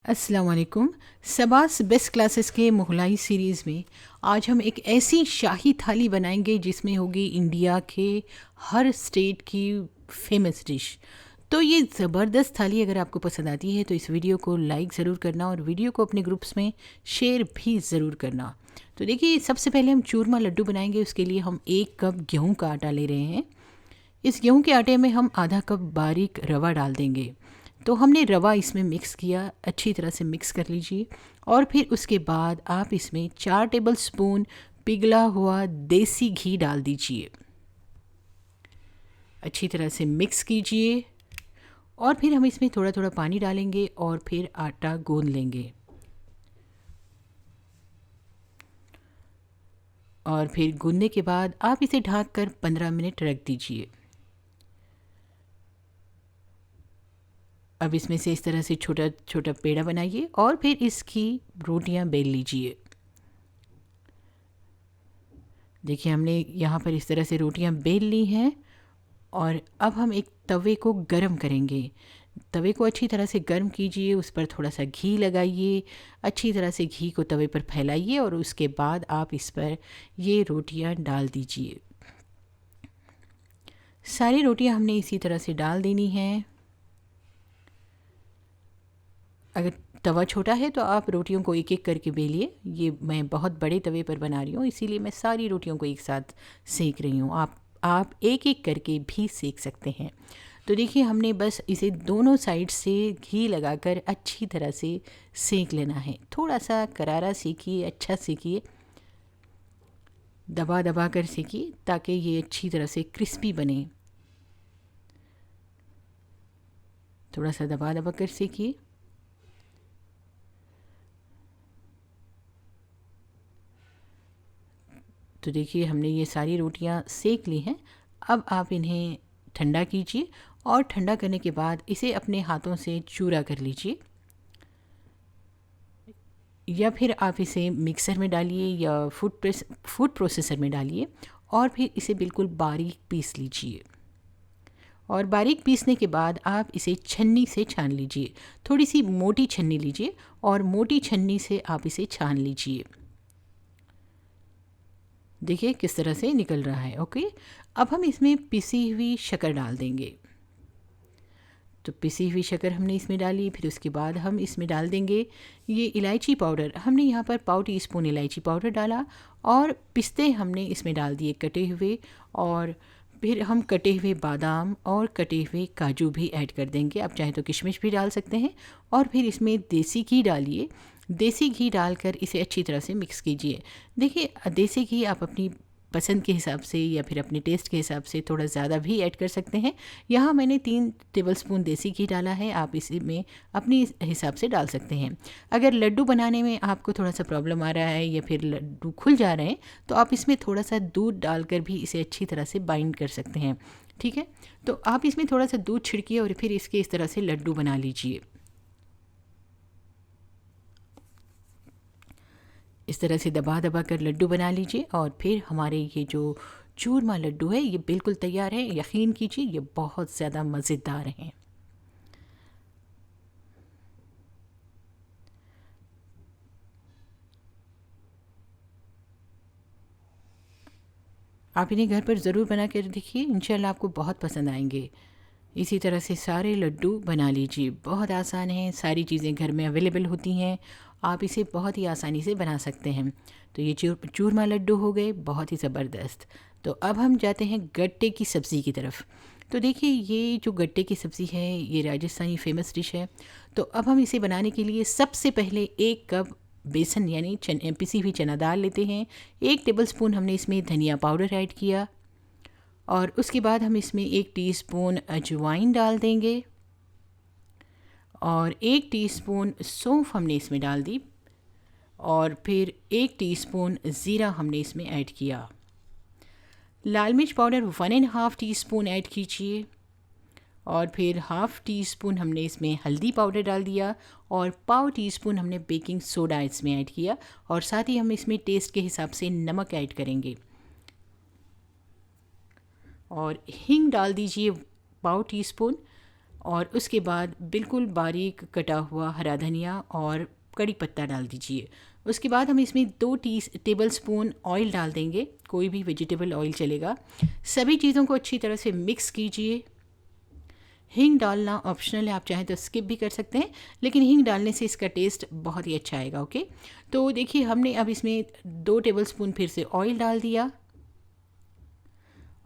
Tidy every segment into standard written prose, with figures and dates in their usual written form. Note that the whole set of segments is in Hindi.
अस्सलाम वालेकुम। सबास बेस्ट क्लासेस के मुगलाई सीरीज़ में आज हम एक ऐसी शाही थाली बनाएंगे जिसमें होगी इंडिया के हर स्टेट की फेमस डिश। तो ये ज़बरदस्त थाली अगर आपको पसंद आती है तो इस वीडियो को लाइक ज़रूर करना और वीडियो को अपने ग्रुप्स में शेयर भी ज़रूर करना। तो देखिए, सबसे पहले हम चूरमा लड्डू बनाएंगे। उसके लिए हम 1 कप गेहूं का आटा ले रहे हैं। इस गेहूं के आटे में हम आधा कप बारीक रवा डाल देंगे। तो हमने रवा इसमें मिक्स किया, अच्छी तरह से मिक्स कर लीजिए। और फिर उसके बाद आप इसमें 4 टेबल स्पून पिघला हुआ देसी घी डाल दीजिए। अच्छी तरह से मिक्स कीजिए और फिर हम इसमें थोड़ा थोड़ा पानी डालेंगे और फिर आटा गूंद लेंगे। और फिर गूंदने के बाद आप इसे ढक कर 15 मिनट रख दीजिए। अब इसमें से इस तरह से छोटा छोटा पेड़ा बनाइए और फिर इसकी रोटियां बेल लीजिए। देखिए, हमने यहाँ पर इस तरह से रोटियां बेल ली हैं और अब हम एक तवे को गरम करेंगे। तवे को अच्छी तरह से गर्म कीजिए, उस पर थोड़ा सा घी लगाइए। अच्छी तरह से घी को तवे पर फैलाइए और उसके बाद आप इस पर ये रोटियां डाल दीजिए। सारी रोटियां हमने इसी तरह से डाल देनी हैं। अगर तवा छोटा है तो आप रोटियों को एक एक करके बेलिए। ये मैं बहुत बड़े तवे पर बना रही हूँ, इसीलिए मैं सारी रोटियों को एक साथ सेक रही हूँ। आप एक एक करके भी सेक सकते हैं। तो देखिए, हमने बस इसे दोनों साइड से घी लगाकर अच्छी तरह से सेक लेना है। थोड़ा सा करारा सेकिए, अच्छा सेकिए, दबा दबा कर सेकिए ताकि ये अच्छी तरह से क्रिस्पी बने। थोड़ा सा दबा दबा कर सेकिए। तो देखिए, हमने ये सारी रोटियां सेक ली हैं। अब आप इन्हें ठंडा कीजिए और ठंडा करने के बाद इसे अपने हाथों से चूरा कर लीजिए, या फिर आप इसे मिक्सर में डालिए या फूड प्रोसेसर में डालिए और फिर इसे बिल्कुल बारीक पीस लीजिए। और बारीक पीसने के बाद आप इसे छन्नी से छान लीजिए। थोड़ी सी मोटी छन्नी लीजिए और मोटी छन्नी से आप इसे छान लीजिए। देखिए किस तरह से निकल रहा है। ओके, अब हम इसमें पिसी हुई शक्कर डाल देंगे। तो पिसी हुई शक्कर हमने इसमें डाली। फिर उसके बाद हम इसमें डाल देंगे ये इलायची पाउडर। हमने यहाँ पर पाव टी स्पून इलायची पाउडर डाला और पिस्ते हमने इसमें डाल दिए कटे हुए। और फिर हम कटे हुए बादाम और कटे हुए काजू भी ऐड कर देंगे। आप चाहें तो किशमिश भी डाल सकते हैं। और फिर इसमें देसी घी डालिए। देसी घी डालकर इसे अच्छी तरह से मिक्स कीजिए। देखिए, देसी घी आप अपनी पसंद के हिसाब से या फिर अपने टेस्ट के हिसाब से थोड़ा ज़्यादा भी ऐड कर सकते हैं। यहाँ मैंने 3 टेबलस्पून देसी घी डाला है। आप इसी में अपने हिसाब से डाल सकते हैं। अगर लड्डू बनाने में आपको थोड़ा सा प्रॉब्लम आ रहा है या फिर लड्डू खुल जा रहे हैं तो आप इसमें थोड़ा सा दूध डालकर भी इसे अच्छी तरह से बाइंड कर सकते हैं। ठीक है, तो आप इसमें थोड़ा सा दूध छिड़किए और फिर इसके इस तरह से लड्डू बना लीजिए। इस तरह से दबा दबा कर लड्डू बना लीजिए और फिर हमारे ये जो चूरमा लड्डू है ये बिल्कुल तैयार है। यकीन कीजिए, ये बहुत ज़्यादा मज़ेदार हैं। आप इन्हें घर पर ज़रूर बना कर देखिए, इंशाल्लाह आपको बहुत पसंद आएंगे। इसी तरह से सारे लड्डू बना लीजिए। बहुत आसान है, सारी चीज़ें घर में अवेलेबल होती हैं। आप इसे बहुत ही आसानी से बना सकते हैं। तो ये चूरमा लड्डू हो गए बहुत ही ज़बरदस्त। तो अब हम जाते हैं गट्टे की सब्ज़ी की तरफ। तो देखिए, ये जो गट्टे की सब्ज़ी है ये राजस्थानी फेमस डिश है। तो अब हम इसे बनाने के लिए सबसे पहले 1 कप बेसन यानी पिसी हुई चना दाल लेते हैं। 1 टेबलस्पून हमने इसमें धनिया पाउडर ऐड किया और उसके बाद हम इसमें 1 टीस्पून अजवाइन डाल देंगे और 1 टीस्पून सौंफ हमने इसमें डाल दी और फिर 1 टीस्पून ज़ीरा हमने इसमें ऐड किया। लाल मिर्च पाउडर 1.5 टीस्पून ऐड कीजिए और फिर हाफ़ टी स्पून हमने इसमें हल्दी पाउडर डाल दिया और पाव टी स्पून हमने बेकिंग सोडा इसमें ऐड किया और साथ ही हम इसमें टेस्ट के हिसाब से नमक ऐड करेंगे। और हींग डाल दीजिए पाव टी स्पून। और उसके बाद बिल्कुल बारीक कटा हुआ हरा धनिया और कड़ी पत्ता डाल दीजिए। उसके बाद हम इसमें 2 टेबल स्पून ऑयल डाल देंगे, कोई भी वेजिटेबल ऑयल चलेगा। सभी चीज़ों को अच्छी तरह से मिक्स कीजिए। हींग डालना ऑप्शनल है, आप चाहें तो स्किप भी कर सकते हैं, लेकिन हींग डालने से इसका टेस्ट बहुत ही अच्छा आएगा। ओके, तो देखिए हमने अब इसमें 2 टेबल स्पून फिर से ऑयल डाल दिया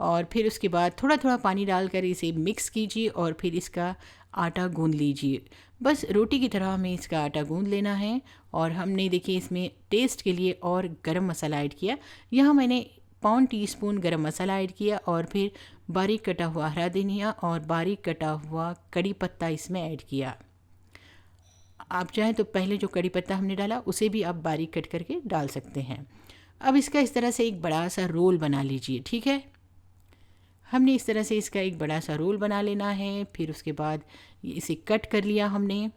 और फिर उसके बाद थोड़ा थोड़ा पानी डालकर इसे मिक्स कीजिए और फिर इसका आटा गूंद लीजिए। बस रोटी की तरह हमें इसका आटा गूंद लेना है। और हमने देखिए इसमें टेस्ट के लिए और गरम मसाला ऐड किया। यहाँ मैंने 1 टीस्पून गरम मसाला ऐड किया और फिर बारीक कटा हुआ हरा धनिया और बारीक कटा हुआ कड़ी पत्ता इसमें ऐड किया। आप चाहें तो पहले जो कड़ी पत्ता हमने डाला उसे भी आप बारीक कट करके डाल सकते हैं। अब इसका इस तरह से एक बड़ा सा रोल बना लीजिए। ठीक है, हमने इस तरह से इसका एक बड़ा सा रोल बना लेना है। फिर उसके बाद इसे कट कर लिया हमने।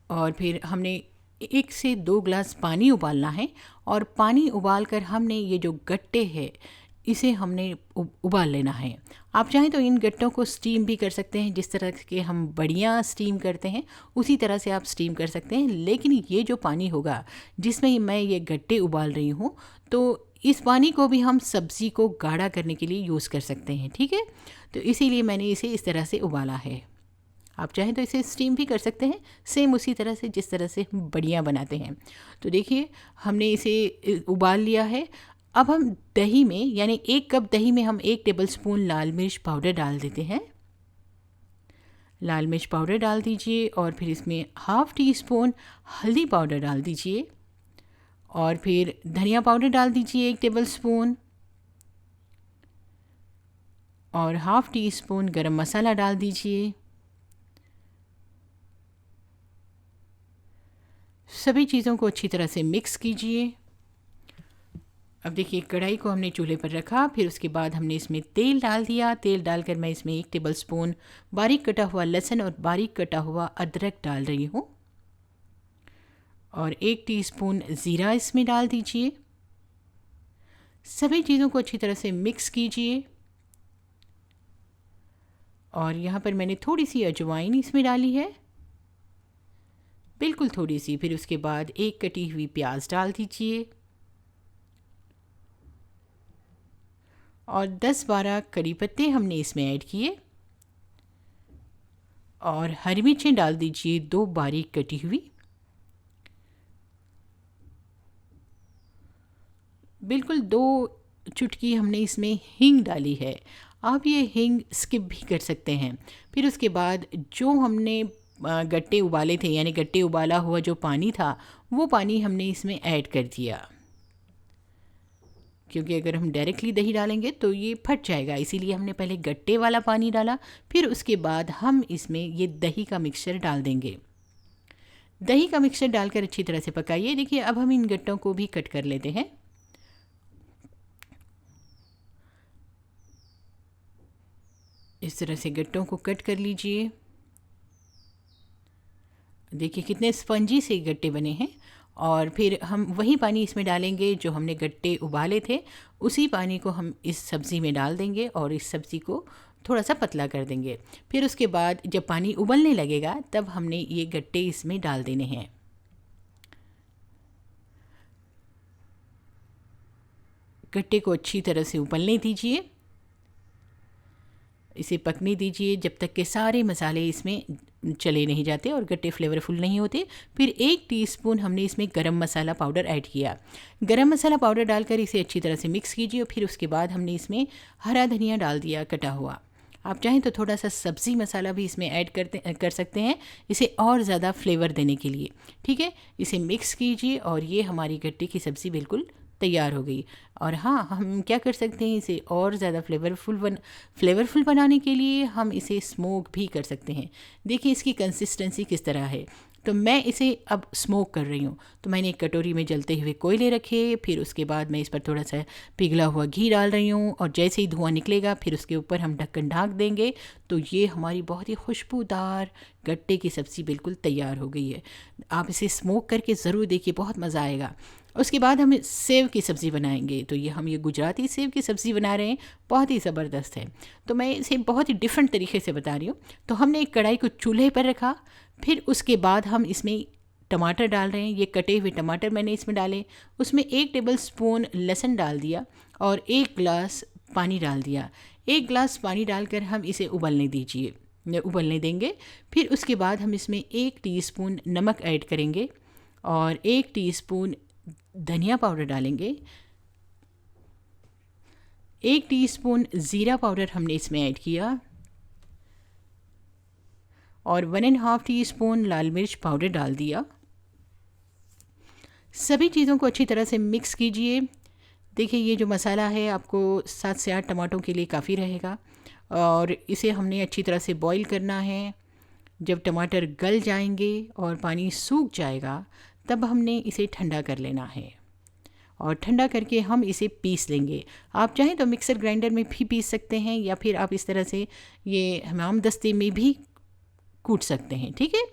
और फिर हमने 1 से 2 ग्लास पानी उबालना है और पानी उबालकर हमने ये जो गट्टे हैं इसे हमने उबाल लेना है। आप चाहें तो इन गट्टों को स्टीम भी कर सकते हैं, जिस तरह के हम बड़ियाँ स्टीम करते हैं उसी तरह से आप स्टीम कर सकते हैं। लेकिन ये जो पानी होगा जिसमें मैं ये गट्टे उबाल रही हूँ, तो इस पानी को भी हम सब्ज़ी को गाढ़ा करने के लिए यूज़ कर सकते हैं। ठीक है, तो इसीलिए मैंने इसे इस तरह से उबाला है। आप चाहें तो इसे स्टीम भी कर सकते हैं, सेम उसी तरह से जिस तरह से हम बड़ियाँ बनाते हैं। तो देखिए हमने इसे उबाल लिया है। अब हम दही में, यानी 1 कप दही में हम 1 टेबल स्पून लाल मिर्च पाउडर डाल देते हैं। लाल मिर्च पाउडर डाल दीजिए और फिर इसमें ½ टीस्पून हल्दी पाउडर डाल दीजिए और फिर धनिया पाउडर डाल दीजिए 1 टेबल स्पून और ½ टीस्पून गरम मसाला डाल दीजिए। सभी चीज़ों को अच्छी तरह से मिक्स कीजिए। अब देखिए कढ़ाई को हमने चूल्हे पर रखा, फिर उसके बाद हमने इसमें तेल डाल दिया। तेल डालकर मैं इसमें 1 टेबल स्पून बारीक कटा हुआ लहसुन और बारीक कटा हुआ अदरक डाल रही हूँ और 1 टीस्पून ज़ीरा इसमें डाल दीजिए। सभी चीज़ों को अच्छी तरह से मिक्स कीजिए और यहाँ पर मैंने थोड़ी सी अजवाइन इसमें डाली है, बिल्कुल थोड़ी सी। फिर उसके बाद 1 कटी हुई प्याज डाल दीजिए और 10-12 कड़ी पत्ते हमने इसमें ऐड किए और हरी मिर्चें डाल दीजिए 2 बारीक कटी हुई। बिल्कुल 2 चुटकी हमने इसमें हींग डाली है। आप ये हींग स्किप भी कर सकते हैं। फिर उसके बाद जो हमने गट्टे उबाले थे, यानी गट्टे उबाला हुआ जो पानी था, वो पानी हमने इसमें ऐड कर दिया, क्योंकि अगर हम डायरेक्टली दही डालेंगे तो ये फट जाएगा, इसीलिए हमने पहले गट्टे वाला पानी डाला। फिर उसके बाद हम इसमें ये दही का मिक्सचर डाल देंगे। दही का मिक्सचर डालकर अच्छी तरह से पकाइए। देखिए अब हम इन गट्टों को भी कट कर लेते हैं। इस तरह से गट्टों को कट कर लीजिए। देखिए कितने स्पंजी से गट्टे बने हैं। और फिर हम वही पानी इसमें डालेंगे जो हमने गट्टे उबाले थे, उसी पानी को हम इस सब्ज़ी में डाल देंगे और इस सब्ज़ी को थोड़ा सा पतला कर देंगे। फिर उसके बाद जब पानी उबलने लगेगा तब हमने ये गट्टे इसमें डाल देने हैं। गट्टे को अच्छी तरह से उबलने दीजिए, इसे पकने दीजिए जब तक कि सारे मसाले इसमें चले नहीं जाते और गट्टे फ्लेवरफुल नहीं होते। फिर 1 टीस्पून हमने इसमें गरम मसाला पाउडर ऐड किया। गरम मसाला पाउडर डालकर इसे अच्छी तरह से मिक्स कीजिए और फिर उसके बाद हमने इसमें हरा धनिया डाल दिया कटा हुआ। आप चाहें तो थोड़ा सा सब्ज़ी मसाला भी इसमें ऐड कर सकते हैं, इसे और ज़्यादा फ्लेवर देने के लिए। ठीक है, इसे मिक्स कीजिए और ये हमारी गट्टे की सब्ज़ी बिल्कुल तैयार हो गई। और हाँ, हम क्या कर सकते हैं, इसे और ज़्यादा फ्लेवरफुल बनाने के लिए हम इसे स्मोक भी कर सकते हैं। देखिए इसकी कंसिस्टेंसी किस तरह है। तो मैं इसे अब स्मोक कर रही हूँ। तो मैंने एक कटोरी में जलते हुए कोयले रखे, फिर उसके बाद मैं इस पर थोड़ा सा पिघला हुआ घी डाल रही हूँ और जैसे ही धुआं निकलेगा फिर उसके ऊपर हम ढक्कन ढाँक देंगे। तो ये हमारी बहुत ही खुशबूदार गट्टे की सब्ज़ी बिल्कुल तैयार हो गई है। आप इसे स्मोक करके ज़रूर देखिए, बहुत मज़ा आएगा। उसके बाद हम सेव की सब्ज़ी बनाएंगे। तो ये हम गुजराती सेव की सब्ज़ी बना रहे हैं, बहुत ही ज़बरदस्त है। तो मैं इसे बहुत ही डिफरेंट तरीके से बता रही हूँ। तो हमने एक कढ़ाई को चूल्हे पर रखा, फिर उसके बाद हम इसमें टमाटर डाल रहे हैं। ये कटे हुए टमाटर मैंने इसमें डाले, उसमें 1 टेबल स्पून लहसुन डाल दिया और 1 गिलास पानी डाल दिया। 1 गिलास पानी डालकर हम इसे उबलने देंगे। फिर उसके बाद हम इसमें 1 टीस्पून नमक ऐड करेंगे और 1 टीस्पून धनिया पाउडर डालेंगे। 1 टीस्पून ज़ीरा पाउडर हमने इसमें ऐड किया और 1.5 टीस्पून लाल मिर्च पाउडर डाल दिया। सभी चीज़ों को अच्छी तरह से मिक्स कीजिए। देखिए ये जो मसाला है आपको 7 से 8 टमाटरों के लिए काफ़ी रहेगा और इसे हमने अच्छी तरह से बॉईल करना है। जब टमाटर गल जाएंगे और पानी सूख जाएगा तब हमने इसे ठंडा कर लेना है और ठंडा करके हम इसे पीस लेंगे। आप चाहें तो मिक्सर ग्राइंडर में भी पीस सकते हैं या फिर आप इस तरह से ये हमाम दस्ते में भी कूट सकते हैं। ठीक है,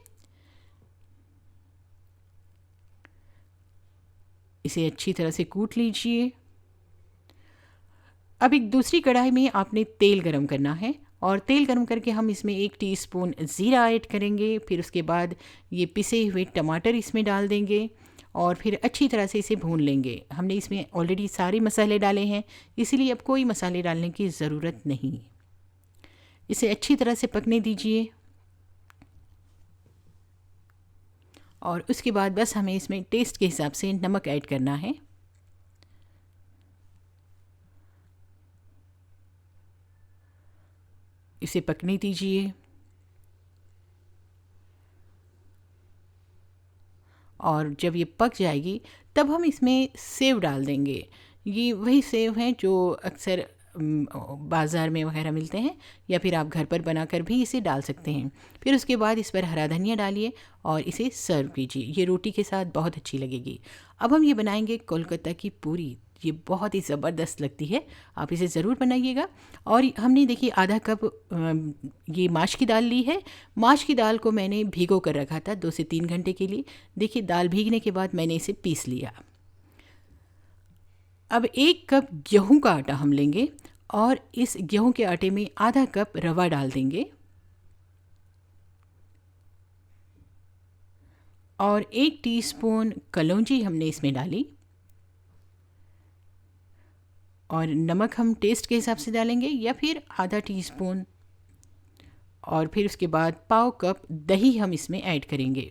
इसे अच्छी तरह से कूट लीजिए। अब एक दूसरी कढ़ाई में आपने तेल गरम करना है और तेल गरम करके हम इसमें 1 टीस्पून ज़ीरा ऐड करेंगे। फिर उसके बाद ये पिसे हुए टमाटर इसमें डाल देंगे और फिर अच्छी तरह से इसे भून लेंगे। हमने इसमें ऑलरेडी सारे मसाले डाले हैं, इसीलिए अब कोई मसाले डालने की ज़रूरत नहीं। इसे अच्छी तरह से पकने दीजिए और उसके बाद बस हमें इसमें टेस्ट के हिसाब से नमक ऐड करना है। इसे पकने दीजिए और जब ये पक जाएगी तब हम इसमें सेव डाल देंगे। ये वही सेव हैं जो अक्सर बाज़ार में वगैरह मिलते हैं या फिर आप घर पर बनाकर भी इसे डाल सकते हैं। फिर उसके बाद इस पर हरा धनिया डालिए और इसे सर्व कीजिए। ये रोटी के साथ बहुत अच्छी लगेगी। अब हम ये बनाएंगे कोलकाता की पूरी। ये बहुत ही ज़बरदस्त लगती है, आप इसे ज़रूर बनाइएगा। और हमने देखिए आधा कप ये माश की दाल ली है। माश की दाल को मैंने भिगो कर रखा था 2 से 3 घंटे के लिए। देखिए दाल भीगने के बाद मैंने इसे पीस लिया। अब 1 कप गेहूं का आटा हम लेंगे और इस गेहूं के आटे में आधा कप रवा डाल देंगे और 1 टीस्पून कलौंजी हमने इसमें डाली और नमक हम टेस्ट के हिसाब से डालेंगे या फिर आधा टीस्पून और फिर उसके बाद पाव कप दही हम इसमें ऐड करेंगे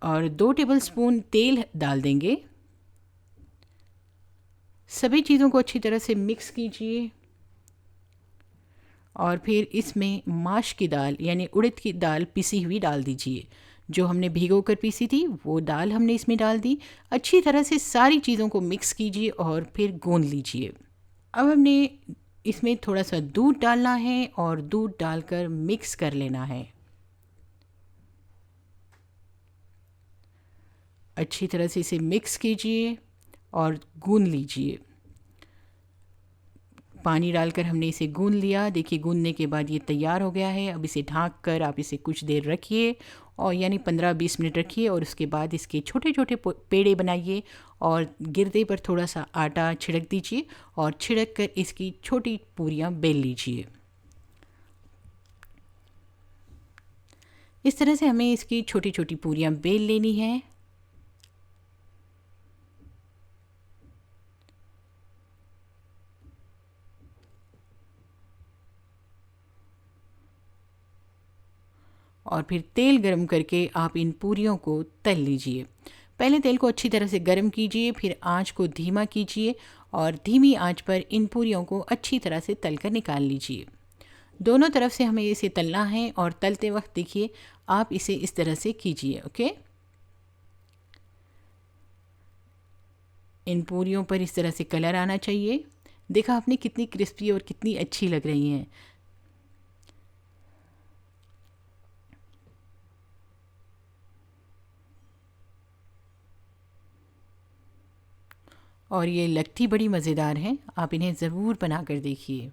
और 2 टेबलस्पून तेल डाल देंगे। सभी चीज़ों को अच्छी तरह से मिक्स कीजिए और फिर इसमें माश की दाल यानी उड़द की दाल पिसी हुई डाल दीजिए। जो हमने भिगो कर पीसी थी वो दाल हमने इसमें डाल दी। अच्छी तरह से सारी चीज़ों को मिक्स कीजिए और फिर गूंद लीजिए। अब हमने इसमें थोड़ा सा दूध डालना है और दूध डालकर मिक्स कर लेना है। अच्छी तरह से इसे मिक्स कीजिए और गूंद लीजिए। पानी डालकर हमने इसे गूंद लिया। देखिए गूंदने के बाद ये तैयार हो गया है। अब इसे ढाँक कर आप इसे कुछ देर रखिए और यानी 15-20 मिनट रखिए और उसके बाद इसके छोटे छोटे पेड़े बनाइए और गिरदे पर थोड़ा सा आटा छिड़क दीजिए और छिड़क कर इसकी छोटी पूरियाँ बेल लीजिए। इस तरह से हमें इसकी छोटी छोटी पूरियाँ बेल लेनी है। और फिर तेल गरम करके आप इन पूरियों को तल लीजिए। पहले तेल को अच्छी तरह से गरम कीजिए, फिर आंच को धीमा कीजिए और धीमी आंच पर इन पूरियों को अच्छी तरह से तल कर निकाल लीजिए। दोनों तरफ से हमें इसे तलना है और तलते वक्त देखिए आप इसे इस तरह से कीजिए। ओके, इन पूरियों पर इस तरह से कलर आना चाहिए। देखा आपने कितनी क्रिस्पी और कितनी अच्छी लग रही हैं। और ये लगती बड़ी मज़ेदार हैं, आप इन्हें ज़रूर बना कर देखिए।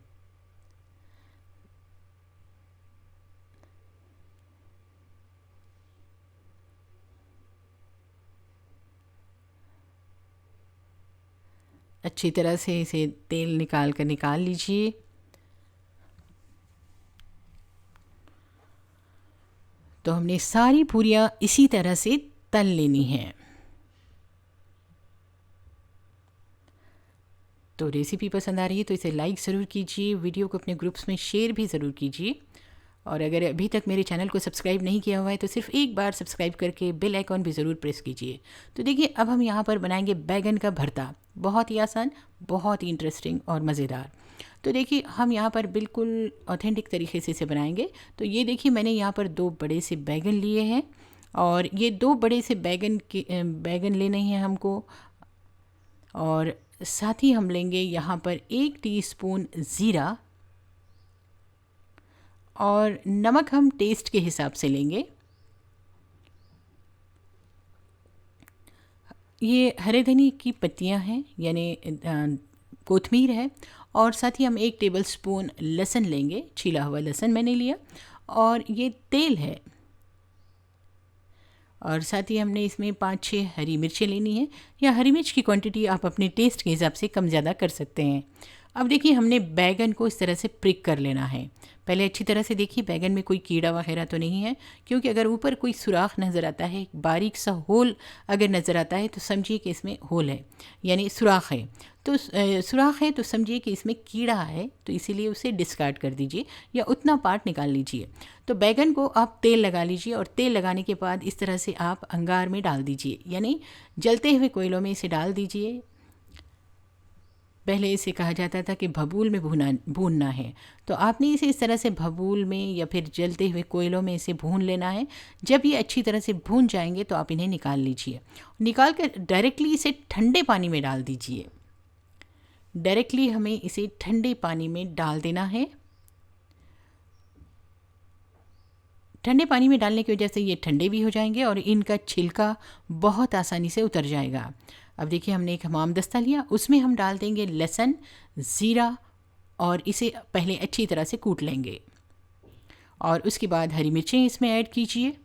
अच्छी तरह से इसे तेल निकाल लीजिए। तो हमने सारी पूरियाँ इसी तरह से तल लेनी हैं। तो रेसिपी पसंद आ रही है तो इसे लाइक ज़रूर कीजिए, वीडियो को अपने ग्रुप्स में शेयर भी ज़रूर कीजिए। और अगर अभी तक मेरे चैनल को सब्सक्राइब नहीं किया हुआ है तो सिर्फ एक बार सब्सक्राइब करके बेल आइकॉन भी ज़रूर प्रेस कीजिए। तो देखिए, अब हम यहाँ पर बनाएंगे बैगन का भरता। बहुत ही आसान, बहुत ही इंटरेस्टिंग और मज़ेदार। तो देखिए, हम यहाँ पर बिल्कुल ऑथेंटिक तरीके से इसे बनाएंगे। तो ये देखिए, मैंने यहाँ पर 2 बड़े से बैगन लिए हैं और ये 2 बड़े से बैगन लेने हैं हमको। और साथ ही हम लेंगे यहाँ पर 1 टीस्पून ज़ीरा और नमक हम टेस्ट के हिसाब से लेंगे। ये हरे धनिया की पत्तियाँ हैं, यानी कोतमीर है। और साथ ही हम 1 टेबलस्पून लहसुन लेंगे, छीला हुआ लहसुन मैंने लिया। और ये तेल है। और साथ ही हमने इसमें 5-6 हरी मिर्चें लेनी है, या हरी मिर्च की क्वांटिटी आप अपने टेस्ट के हिसाब से कम ज़्यादा कर सकते हैं। अब देखिए, हमने बैगन को इस तरह से प्रिक कर लेना है। पहले अच्छी तरह से देखिए बैगन में कोई कीड़ा वगैरह तो नहीं है, क्योंकि अगर ऊपर कोई सुराख नज़र आता है, बारीक सा होल अगर नज़र आता है तो समझिए कि इसमें होल है, यानी सुराख है। तो सुराख है तो समझिए कि इसमें कीड़ा है, तो इसीलिए उसे डिस्कार्ड कर दीजिए या उतना पार्ट निकाल लीजिए। तो बैगन को आप तेल लगा लीजिए और तेल लगाने के बाद इस तरह से आप अंगार में डाल दीजिए, यानी जलते हुए कोयलों में इसे डाल दीजिए। पहले इसे कहा जाता था कि भभूल में भूनना है, तो आपने इसे इस तरह से भभूल में या फिर जलते हुए कोयलों में इसे भून लेना है। जब ये अच्छी तरह से भून जाएंगे तो आप इन्हें निकाल लीजिए। निकाल कर डायरेक्टली इसे ठंडे पानी में डाल दीजिए। डायरेक्टली हमें इसे ठंडे पानी में डाल देना है। ठंडे पानी में डालने की वजह से ये ठंडे भी हो जाएंगे और इनका छिलका बहुत आसानी से उतर जाएगा। अब देखिए, हमने एक हमाम दस्ता लिया, उसमें हम डाल देंगे लहसुन, ज़ीरा और इसे पहले अच्छी तरह से कूट लेंगे। और उसके बाद हरी मिर्चें इसमें ऐड कीजिए।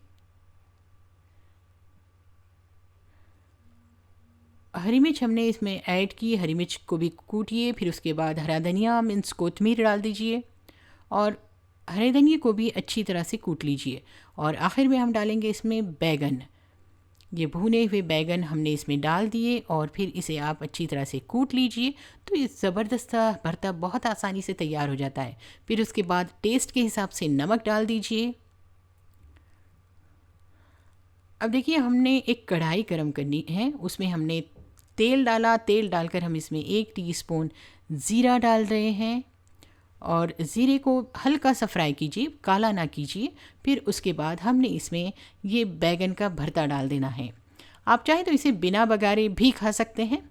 हरी मिर्च हमने इसमें ऐड की, हरी मिर्च को भी कूटिए। फिर उसके बाद हरा धनिया मीन्स कोतमीर डाल दीजिए और हरे धनिया को भी अच्छी तरह से कूट लीजिए। और आखिर में हम डालेंगे इसमें बैगन। ये भुने हुए बैगन हमने इसमें डाल दिए और फिर इसे आप अच्छी तरह से कूट लीजिए। तो ये ज़बरदस्त भरता बहुत आसानी से तैयार हो जाता है। फिर उसके बाद टेस्ट के हिसाब से नमक डाल दीजिए। अब देखिए, हमने एक कढ़ाई गरम करनी है, उसमें हमने तेल डाला। तेल डालकर हम इसमें 1 टीस्पून ज़ीरा डाल रहे हैं और ज़ीरे को हल्का सा फ्राई कीजिए, काला ना कीजिए। फिर उसके बाद हमने इसमें ये बैगन का भरता डाल देना है। आप चाहें तो इसे बिना बघारे भी खा सकते हैं।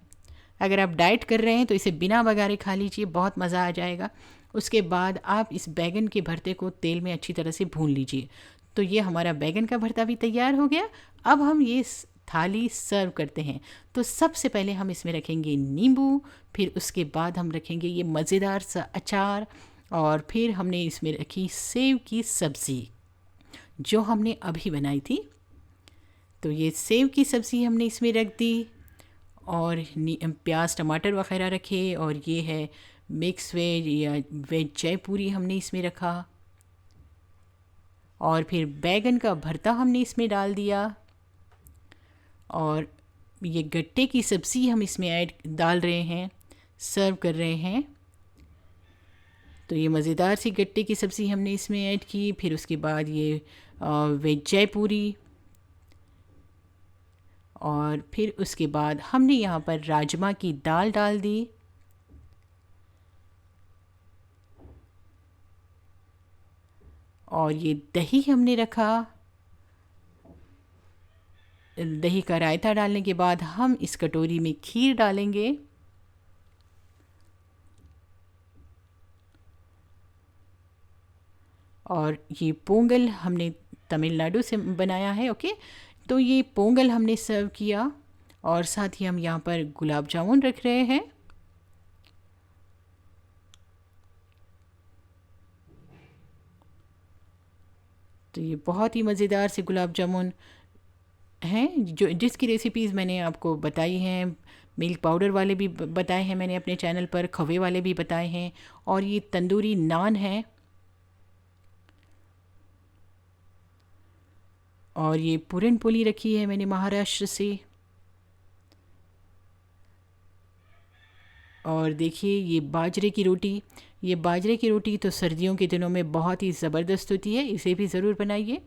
अगर आप डाइट कर रहे हैं तो इसे बिना बघारे खा लीजिए, बहुत मज़ा आ जाएगा। उसके बाद आप इस बैगन के भरते को तेल में अच्छी तरह से भून लीजिए। तो ये हमारा बैगन का भरता भी तैयार हो गया। अब हम ये थाली सर्व करते हैं। तो सबसे पहले हम इसमें रखेंगे नींबू, फिर उसके बाद हम रखेंगे ये मज़ेदार सा अचार और फिर हमने इसमें रखी सेव की सब्ज़ी जो हमने अभी बनाई थी। तो ये सेव की सब्ज़ी हमने इसमें रख दी और प्याज टमाटर वगैरह रखे। और ये है मिक्स वेज या वेज जयपुरी हमने इसमें रखा। और फिर बैगन का भरता हमने इसमें डाल दिया और ये गट्टे की सब्ज़ी हम इसमें डाल रहे हैं, सर्व कर रहे हैं। तो ये मज़ेदार सी गट्टे की सब्ज़ी हमने इसमें ऐड की। फिर उसके बाद ये वेज जयपुरी और फिर उसके बाद हमने यहाँ पर राजमा की दाल डाल दी। और ये दही हमने रखा। दही का रायता डालने के बाद हम इस कटोरी में खीर डालेंगे। और ये पोंगल हमने तमिलनाडु से बनाया है। ओके, तो ये पोंगल हमने सर्व किया और साथ ही हम यहाँ पर गुलाब जामुन रख रहे हैं। तो ये बहुत ही मज़ेदार से गुलाब जामुन हैं जो जिसकी रेसिपीज़ मैंने आपको बताई हैं मिल्क पाउडर वाले भी बताए हैं मैंने अपने चैनल पर, खवे वाले भी बताए हैं। और ये तंदूरी नान है, और ये पूरन पोली रखी है मैंने महाराष्ट्र से। और देखिए ये बाजरे की रोटी, ये बाजरे की रोटी तो सर्दियों के दिनों में बहुत ही ज़बरदस्त होती है, इसे भी ज़रूर बनाइए।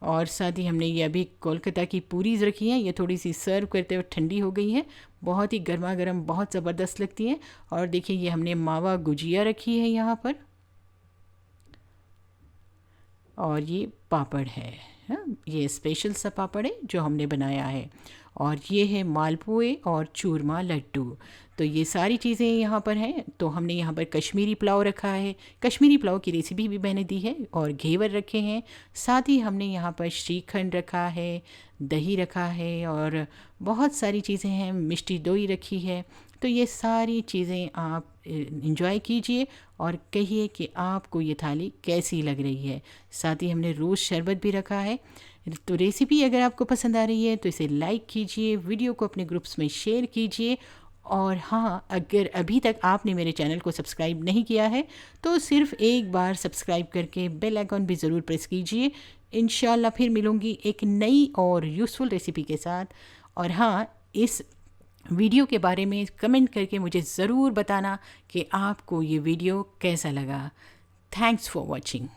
और साथ ही हमने ये अभी कोलकाता की पूरीज़ रखी हैं, ये थोड़ी सी सर्व करते वक्त ठंडी हो गई हैं, बहुत ही गर्मा गर्म, बहुत ज़बरदस्त लगती हैं। और देखिए ये हमने मावा गुजिया रखी है यहाँ पर, और ये पापड़ है। हाँ, ये स्पेशल सा पापड़ है जो हमने बनाया है। और ये है मालपुए और चूरमा लड्डू। तो ये सारी चीज़ें यहाँ पर हैं। तो हमने यहाँ पर कश्मीरी पुलाव रखा है, कश्मीरी पुलाव की रेसिपी भी मैंने दी है, और घेवर रखे हैं। साथ ही हमने यहाँ पर श्रीखंड रखा है, दही रखा है, और बहुत सारी चीज़ें हैं, मिष्टी दोई रखी है। तो ये सारी चीज़ें आप इंजॉय कीजिए और कहिए कि आपको ये थाली कैसी लग रही है। साथ ही हमने रोज़ शरबत भी रखा है। तो रेसिपी अगर आपको पसंद आ रही है तो इसे लाइक कीजिए, वीडियो को अपने ग्रुप्स में शेयर कीजिए। और हाँ, अगर अभी तक आपने मेरे चैनल को सब्सक्राइब नहीं किया है तो सिर्फ एक बार सब्सक्राइब करके बेल आइकॉन भी ज़रूर प्रेस कीजिए। इंशाल्लाह फिर मिलूँगी एक नई और यूज़फुल रेसिपी के साथ। और हाँ, इस वीडियो के बारे में कमेंट करके मुझे ज़रूर बताना कि आपको ये वीडियो कैसा लगा। Thanks for watching.